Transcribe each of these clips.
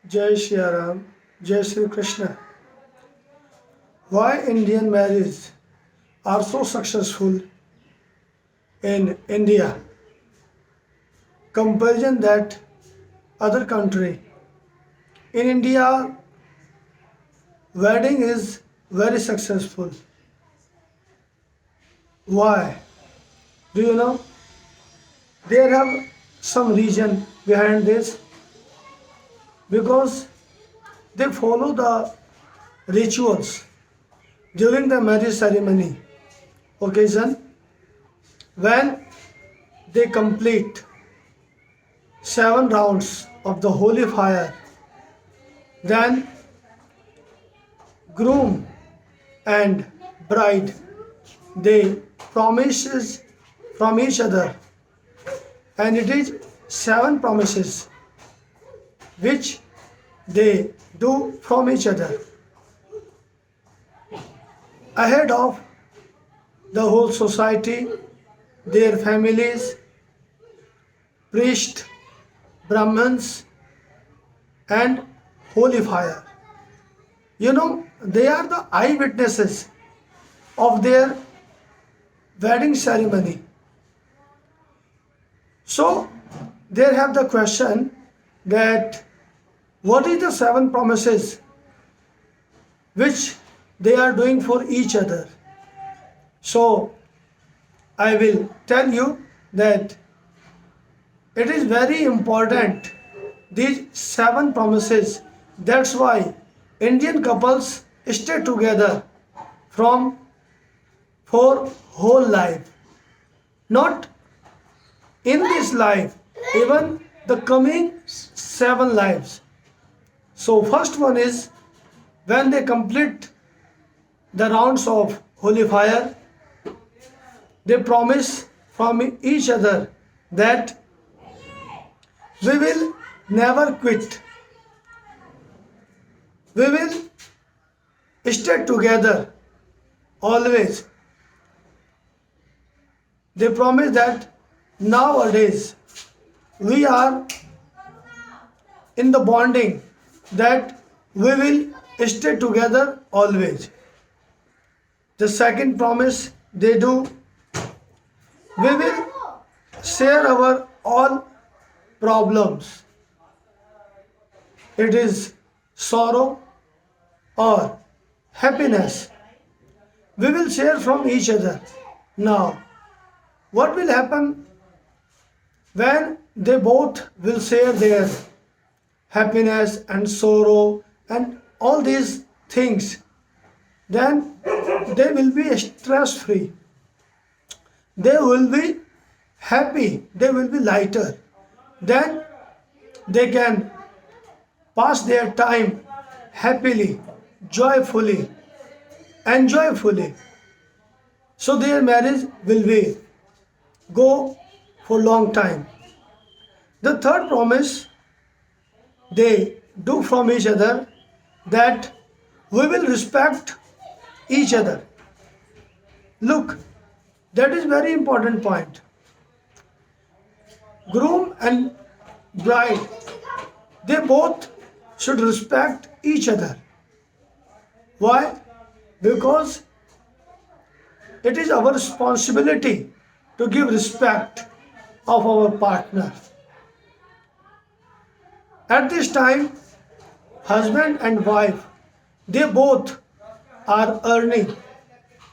Jai Shri Ram, Jai Shri Krishna. Why Indian marriages are so successful in India? Comparison that other country. In India, wedding is very successful. Why? Do you know? There have some reason behind this because they follow the rituals during the marriage ceremony occasion when they complete 7 rounds of the holy fire. Then groom and bride they promises from each other, and it is 7 promises which they do from each other ahead of the whole society, their families, priests, Brahmins, and holy fire. They are the eyewitnesses of their wedding ceremony. So, they have the question that what is the 7 promises which they are doing for each other? So, I will tell you that it is very important, these 7 promises. That's why Indian couples stay together from for whole life. Not in this life, even the coming 7 lives. So first one is when they complete the rounds of holy fire, they promise from each other that we will never quit. We will stay together always. They promise that nowadays we are in the bonding that we will stay together always. The second promise they do, we will share our all problems. It is sorrow or happiness. We will share from each other. Now, what will happen when they both will share their happiness and sorrow and all these things? Then they will be stress free. They will be happy. They will be lighter. Then they can pass their time happily, joyfully, and joyfully. So their marriage will be go for long time. The third promise they do from each other that we will respect each other. Look, that is very important point. Groom and bride, they both should respect each other. Why? Because it is our responsibility to give respect of our partner. At this time, husband and wife, they both are earning.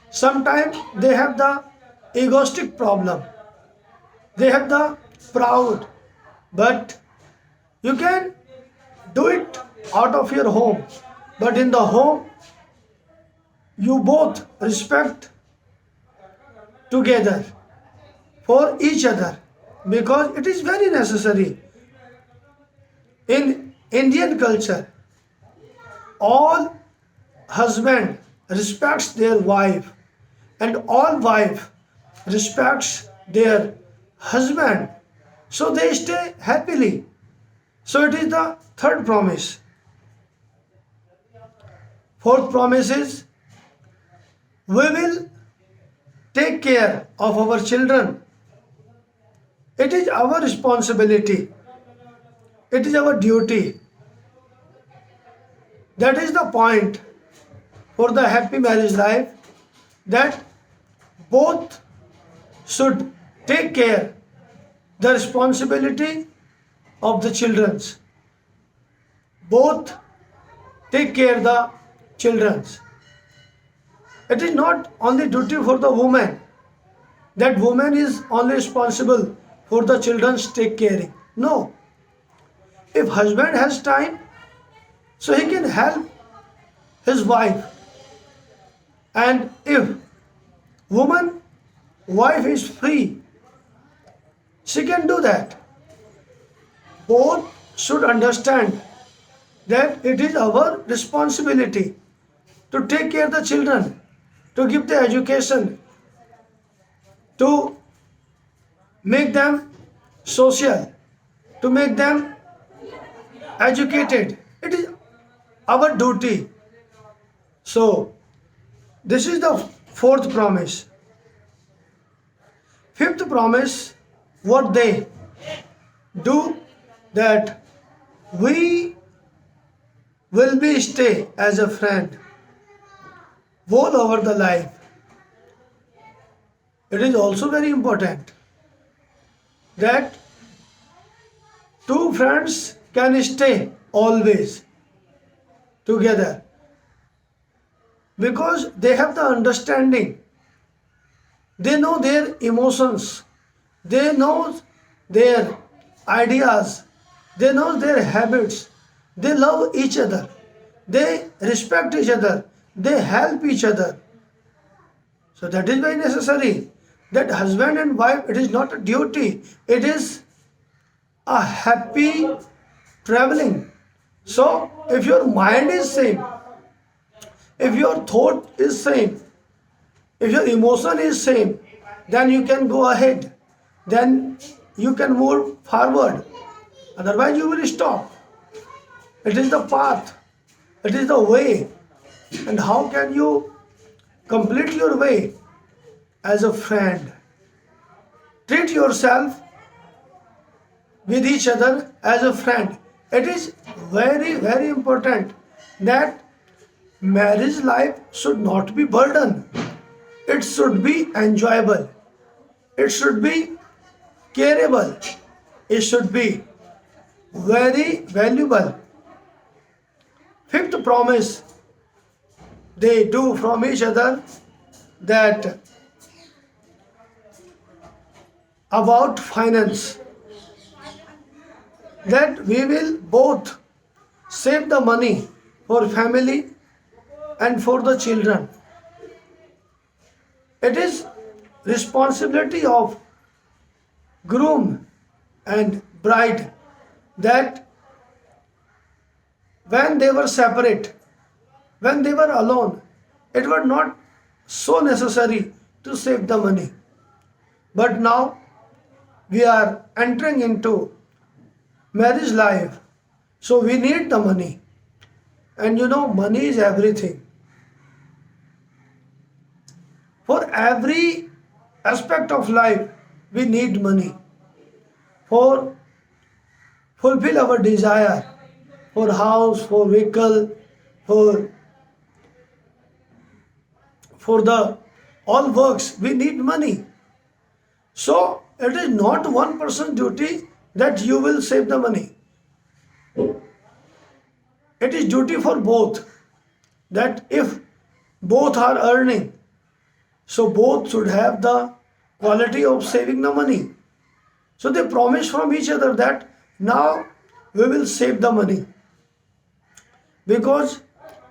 Sometimes they have the egoistic problem. They have the proud. But you can do it out of your home. But in the home, you both respect together for each other because it is very necessary. In Indian culture, all husband respects their wife and all wife respects their husband. So they stay happily. So it is the third promise. Fourth promise is we will take care of our children. It is our responsibility. It is our duty That is the point for the happy marriage life, that both should take care the responsibility of the children's. Both take care the children's. It is not only duty for the woman, that woman is only responsible for the children's take caring. No. If husband has time, so he can help his wife. And if wife is free, she can do that. Both should understand that it is our responsibility to take care of the children, to give the education, to make them social, to make them educated. It is our duty. So, this is the fourth promise. Fifth promise, what they do, that we will be stay as a friend all over the life. It is also very important that two friends can stay always together, because they have the understanding. They know their emotions, they know their ideas, they know their habits, they love each other, they respect each other, they help each other. So that is very necessary, that husband and wife, it is not a duty, it is a happy traveling. So if your mind is same, if your thought is same, if your emotion is same, then you can go ahead, then you can move forward. Otherwise you will stop. It is the path, it is the way. And how can you complete your way? As a friend. Treat yourself with each other as a friend. It is very, very important that marriage life should not be burden. It should be enjoyable. It should be careable. It should be very valuable. Fifth promise they do from each other, that about finance, that we will both save the money for family and for the children. It is responsibility of groom and bride that when they were separate, when they were alone, it was not so necessary to save the money. But now we are entering into marriage life, so we need the money. And money is everything. For every aspect of life, we need money. For fulfill our desire, for house, for vehicle, for the all works, we need money. So it is not one person's duty that you will save the money. It is duty for both, that if both are earning, so both should have the quality of saving the money. So they promise from each other that now we will save the money, because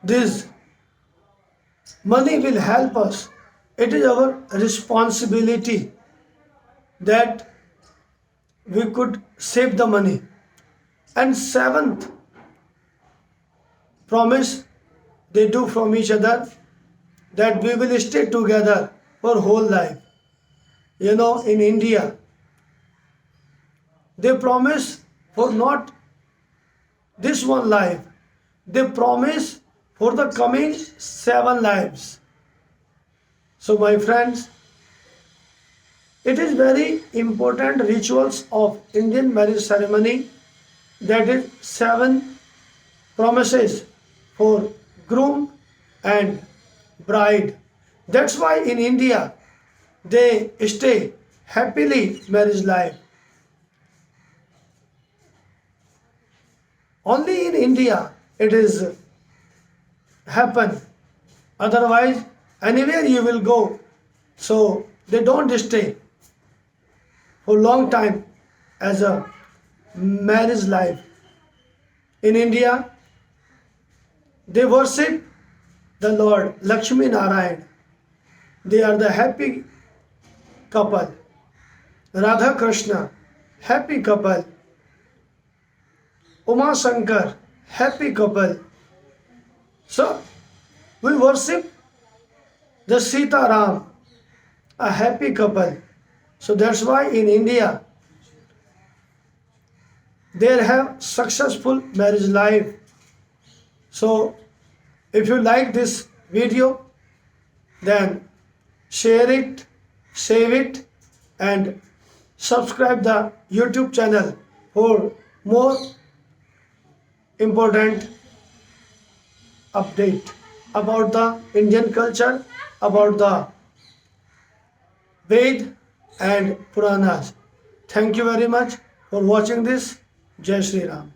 this money will help us. It is our responsibility that we could save the money. And seventh promise they do from each other, that we will stay together for whole life. In India, they promise for not this one life, they promise for the coming 7 lives. So my friends, it is very important rituals of Indian marriage ceremony, that is 7 promises for groom and bride. That's why in India they stay happily marriage life. Only in India it is happen. Otherwise, anywhere you will go, so they don't stay for long time as a marriage life. In India, they worship the Lord Lakshmi Narayan. They are the happy couple. Radha Krishna, happy couple. Uma Shankar, happy couple. So we worship the Sita Ram, a happy couple. So that's why in India they have successful marriage life. So if you like this video, then share it, save it, and subscribe the YouTube channel for more important update about the Indian culture, about the Ved and Puranas. Thank you very much for watching this. Jai Shri Ram.